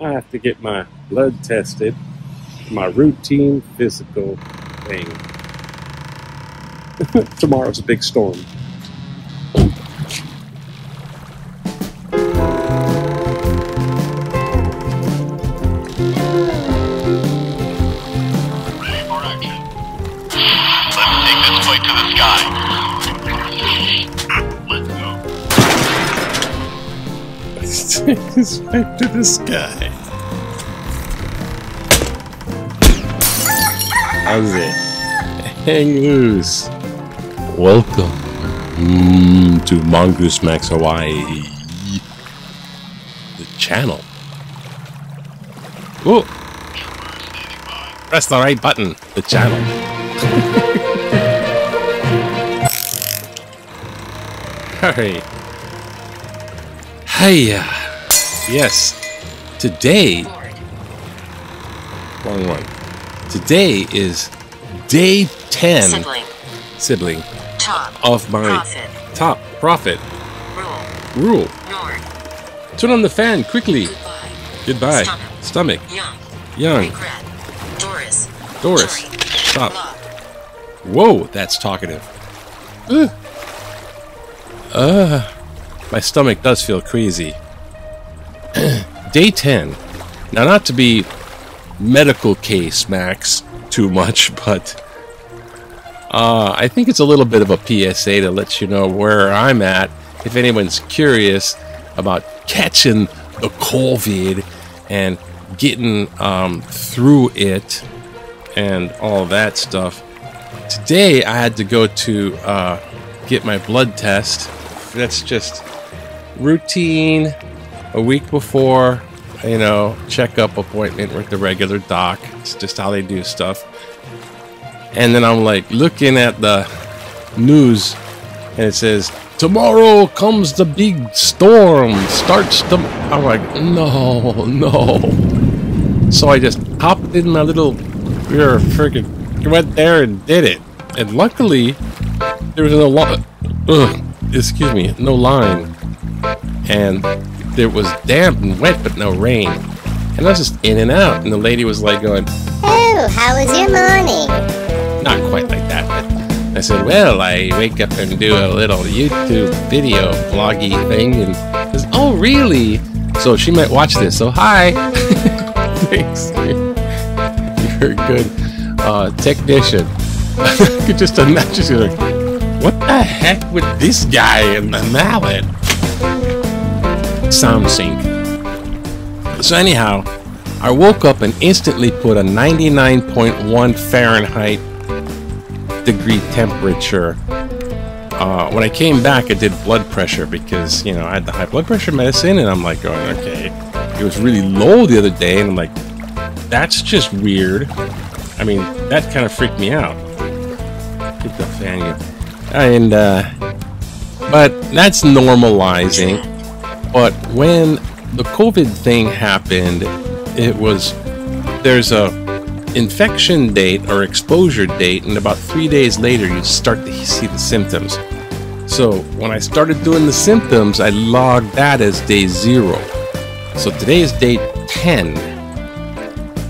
I have to get my blood tested, my routine physical thing. Tomorrow's a big storm. Take this fight to the sky. How's it? Hang loose. Welcome to Mongoose Max Hawaii, the channel. Oh, press the right button. The channel. Alright. Hiya. Yes. Today. Wrong one. Today is day 10. Sibling. Top. Of my Profit. top profit. Rule. Rule. North. Turn on the fan quickly. Goodbye. Goodbye. Stomach. Young. Young. Regret. Doris. Doris. Jory. Stop. Love. Whoa, that's talkative. My stomach does feel crazy. Day 10. Now, not to be medical case, Max, too much, but I think it's a little bit of a PSA to let you know where I'm at. If anyone's curious about catching the COVID and getting through it and all that stuff. Today, I had to go to get my blood test. That's just routine. A week before, you know, checkup appointment with the regular doc. It's just how they do stuff. And then I'm like looking at the news, and it says, tomorrow comes the big storm. Starts the. I'm like, no. So I just hopped in my little. Went there and did it. And luckily, there was no line. And it was damp and wet, but no rain. And I was just in and out. And the lady was like going, oh, how was your morning? not quite like that, but I said, well, I wake up and do a little YouTube video vloggy thing. And says, oh, really? So she might watch this. So hi. Thanks. You're a good technician. I could just imagine, she's like, what the heck with this guy and the mallet? Sound sync. So anyhow, I woke up and instantly put a 99.1 Fahrenheit degree temperature. When I came back, I did blood pressure because, you know, I had the high blood pressure medicine, and I'm like going, okay. It was really low the other day, and I'm like, that's just weird. I mean, that kind of freaked me out. Get the fan here. And, but that's normalizing. But when the COVID thing happened, it was, there's a infection date or exposure date, and about 3 days later you start to see the symptoms. So when I started doing the symptoms, I logged that as day 0. So today is day 10.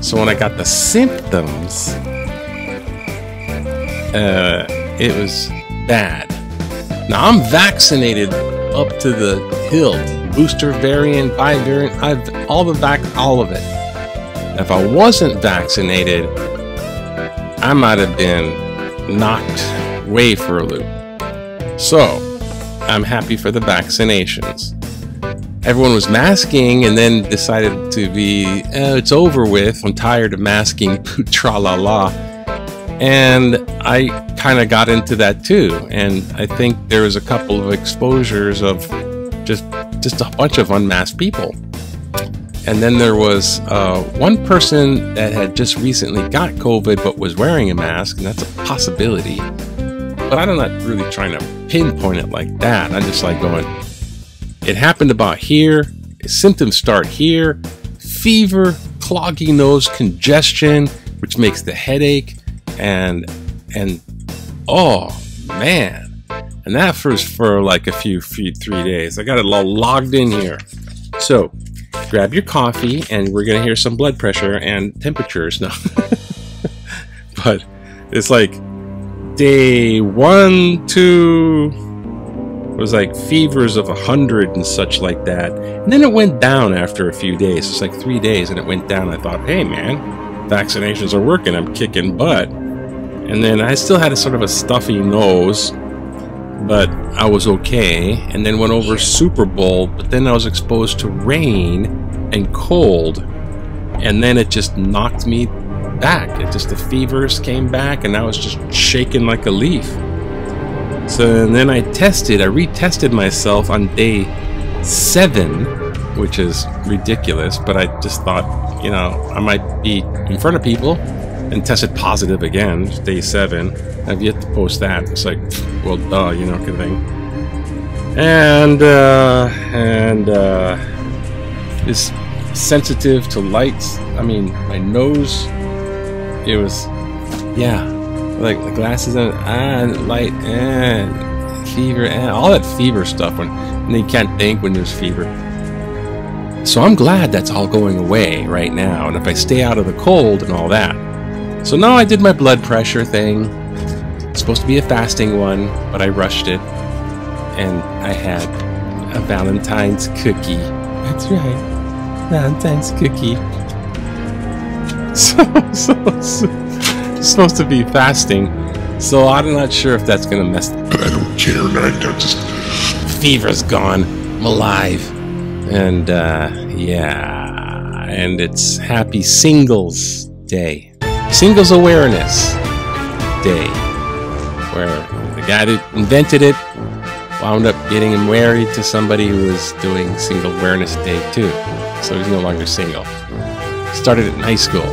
So when I got the symptoms, it was bad. Now I'm vaccinated up to the hilt. Booster variant, bi-variant, all of it. If I wasn't vaccinated, I might have been knocked way for a loop. So, I'm happy for the vaccinations. Everyone was masking and then decided to be, it's over with, I'm tired of masking, tra-la-la. And I kind of got into that too. And I think there was a couple of exposures of just a bunch of unmasked people. And then there was one person that had just recently got COVID but was wearing a mask, and that's a possibility. But I'm not really trying to pinpoint it like that. I'm just like going, it happened about here, symptoms start here, fever, cloggy nose, congestion, which makes the headache, and oh man. And that was for like a few 3 days. I got it all logged in here. So grab your coffee, and we're gonna hear some blood pressure and temperatures. No, but it's like day 1, 2 was like fevers of 100 and such like that, and then it went down after a few days. It's like 3 days, and it went down. I thought, hey man, vaccinations are working. I'm kicking butt. And then I still had a sort of a stuffy nose, but I was okay. And then went over Super Bowl, but then I was exposed to rain and cold, and then it just knocked me back. The fevers came back, and I was just shaking like a leaf. So and then I retested myself on day 7, which is ridiculous, but I just thought, you know, I might be in front of people, and tested positive again, day 7. I've yet to post that. It's like, well, duh, you know, kind of thing. And is sensitive to lights. I mean, my nose, it was, yeah, like the glasses and light and fever and all that fever stuff. And you can't think when there's fever. So I'm glad that's all going away right now. And if I stay out of the cold and all that. So now I did my blood pressure thing. It's supposed to be a fasting one, but I rushed it. And I had a Valentine's cookie. That's right. Valentine's cookie. So it's supposed to be fasting. So I'm not sure if that's going to mess. I don't care, man. Just... Fever's gone. I'm alive. And, yeah. And it's Happy Singles Day. Singles Awareness Day, where the guy that invented it wound up getting married to somebody who was doing Single Awareness Day too, so he's no longer single. Started it in high school.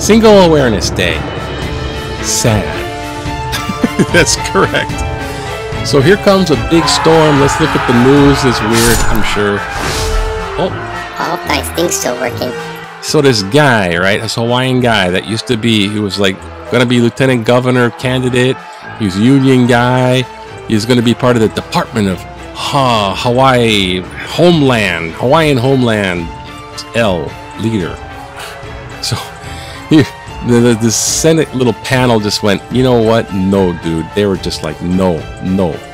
Single Awareness Day. Sad. That's correct. So here comes a big storm. Let's look at the news. It's weird, I'm sure. Oh. I hope that thing's still working. So this guy, right, this Hawaiian guy that used to be, he was like going to be lieutenant governor candidate. He was a union guy. He was going to be part of the Department of Hawaiian Homeland L leader. So the Senate little panel just went, you know what? No, dude. They were just like, no.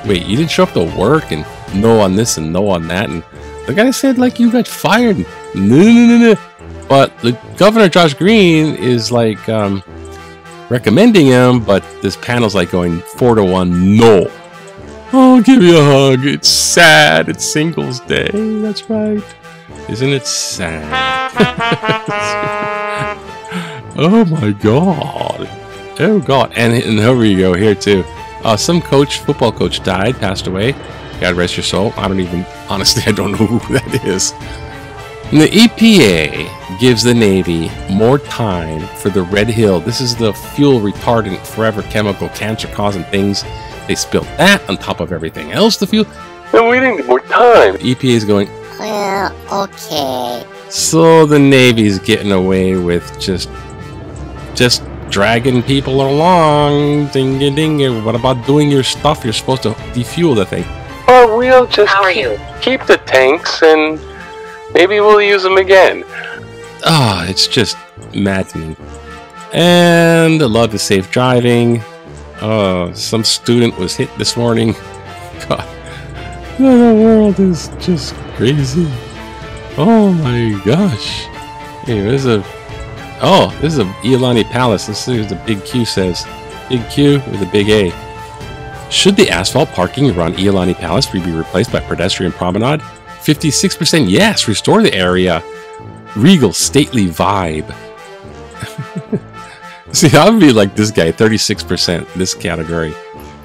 Wait, you didn't show up to work, and no on this and no on that. And the guy said, like, you got fired. No. But the Governor Josh Green is like recommending him, but this panel's like going 4-1. No. Oh, give me a hug. It's sad. It's Singles Day. That's right. Isn't it sad? Oh my God. Oh God. And here we go here too. Some football coach died, passed away. God rest your soul. Honestly, I don't know who that is. And the EPA gives the Navy more time for the Red Hill. This is the fuel retardant, forever chemical, cancer-causing things. They spilled that on top of everything else, the fuel. And we need more time. The EPA is going, well, okay. So the Navy's getting away with just dragging people along. Ding-a-ding-a. What about doing your stuff? You're supposed to defuel the thing. Well, we'll just keep the tanks and maybe we'll use them again. It's just maddening. And the love is safe driving. Some student was hit this morning. God, the world is just crazy. Oh my gosh. Hey, this is a Iolani Palace. This is what the big Q says. Big Q with a big A. Should the asphalt parking around Iolani Palace be replaced by pedestrian promenade? 56% yes. Restore the area. Regal, stately vibe. See, I would be like this guy, 36%, this category.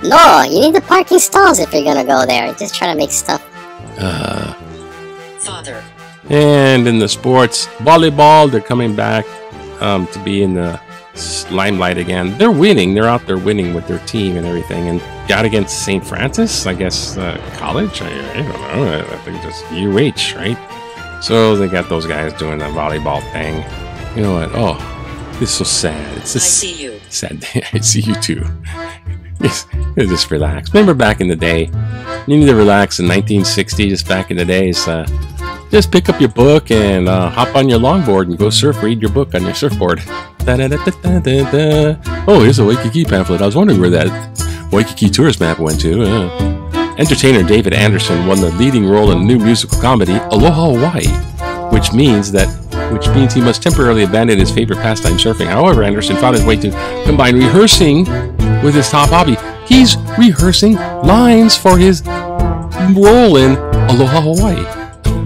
No, you need the parking stalls if you're gonna go there. Just try to make stuff. Father. And in the sports, volleyball, they're coming back to be in the limelight again. They're winning. They're out there winning with their team and everything. And got against St. Francis, I guess, college? I don't know. I think just UH, right? So they got those guys doing the volleyball thing. You know what? Oh, this is so sad. It's just I see you. Sad day. I see you too. Just relax. Remember back in the day? You need to relax in 1960, just back in the days. Just pick up your book and hop on your longboard and go surf. Read your book on your surfboard. Oh, here's a Waikiki pamphlet. I was wondering where that Waikiki tourist map went to. Entertainer David Anderson won the leading role in a new musical comedy, Aloha Hawaii, which means he must temporarily abandon his favorite pastime, surfing. However, Anderson found his way to combine rehearsing with his top hobby. He's rehearsing lines for his role in Aloha Hawaii.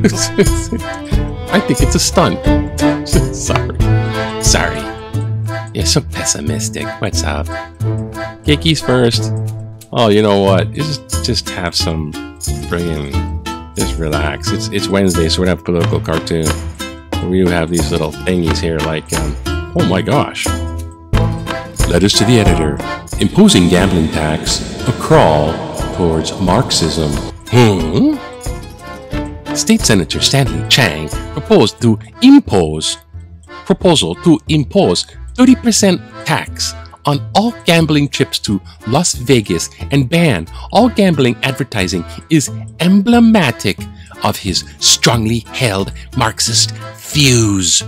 I think it's a stunt. Sorry. You're so pessimistic. What's up? Keikis first. Oh, you know what? Just have some friggin'... Just relax. It's Wednesday, so we're gonna have a political cartoon. We have these little thingies here like... oh my gosh. Letters to the editor. Imposing gambling tax. A crawl towards Marxism. State Senator Stanley Chang proposal to impose 30% tax on all gambling trips to Las Vegas and ban all gambling advertising is emblematic of his strongly held Marxist views.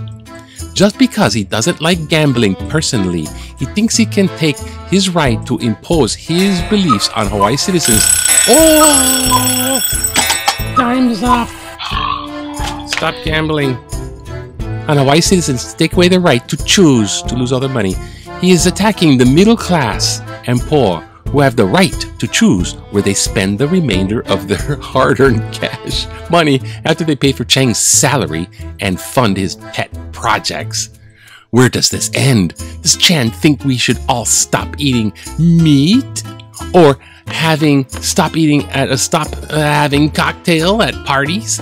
Just because he doesn't like gambling personally, he thinks he can take his right to impose his beliefs on Hawaii citizens. Oh! Time's up! Stop gambling. On Hawaii citizens to take away their right to choose to lose all their money. He is attacking the middle class and poor who have the right to choose where they spend the remainder of their hard-earned cash money after they pay for Chang's salary and fund his pet projects. Where does this end? Does Chan think we should all stop eating meat? Or stop having cocktail at parties?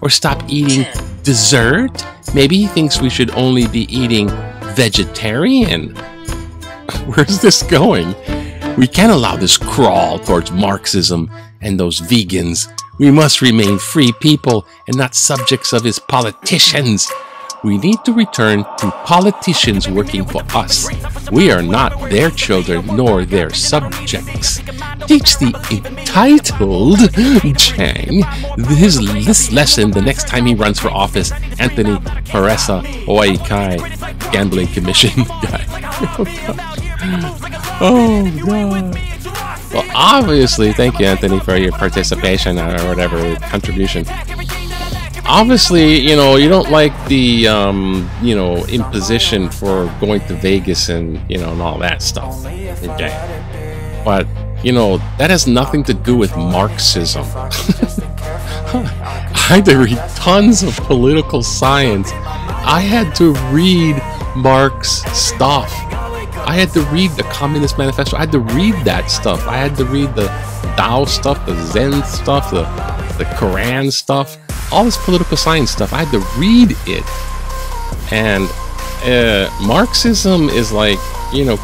Or stop eating dessert? Maybe he thinks we should only be eating vegetarian. Where's this going? We can't allow this crawl towards Marxism and those vegans. We must remain free people and not subjects of his politicians. We need to return to politicians working for us. We are not their children nor their subjects. Teach the entitled Chang this lesson the next time he runs for office. Anthony Paressa, Hawaii Kai, Gambling Commission guy. Oh, God. Well, obviously, thank you, Anthony, for your participation or whatever, contribution. Obviously, you don't like the, imposition for going to Vegas and, and all that stuff. Okay. But, that has nothing to do with Marxism. I had to read tons of political science. I had to read Marx stuff. I had to read the Communist Manifesto. I had to read that stuff. I had to read the Tao stuff, the Zen stuff, the Quran stuff. All this political science stuff, I had to read it. And Marxism is like,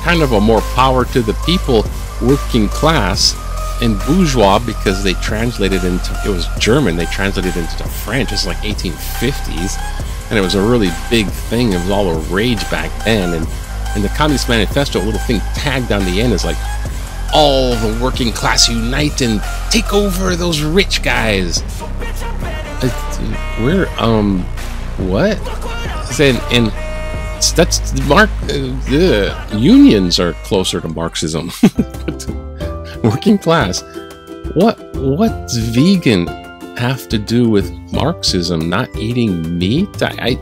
kind of a more power to the people, working class, and bourgeois, because they translated into, it was German, they translated into French. It's like 1850s, and it was a really big thing. It was all a rage back then. And in the Communist Manifesto, a little thing tagged on the end is like, all the working class unite and take over those rich guys. What? And that's unions are closer to Marxism. Working class. What's vegan have to do with Marxism? Not eating meat? I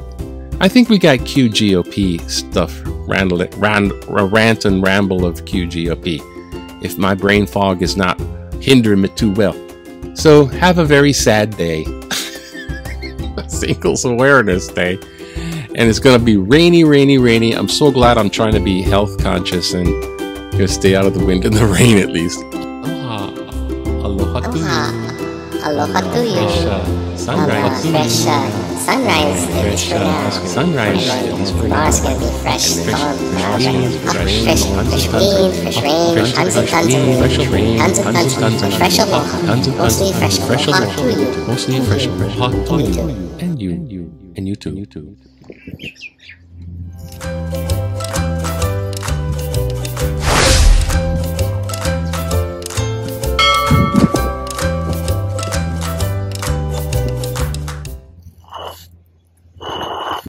think we got QGOP stuff. Rant and ramble of QGOP. If my brain fog is not hindering me too well. So have a very sad day. Singles Awareness Day, and it's gonna be rainy. I'm so glad I'm trying to be health conscious and gonna stay out of the wind and the rain at least. Aloha to you. Aloha to you. Sunrise. Sunrise is for now. Sunrise is for now. Tomorrow's gonna be fresh. Fresh rain, tons and tons of rain, tons of fresh aloha. Mostly fresh aloha to you. Mostly fresh aloha to you. And you too.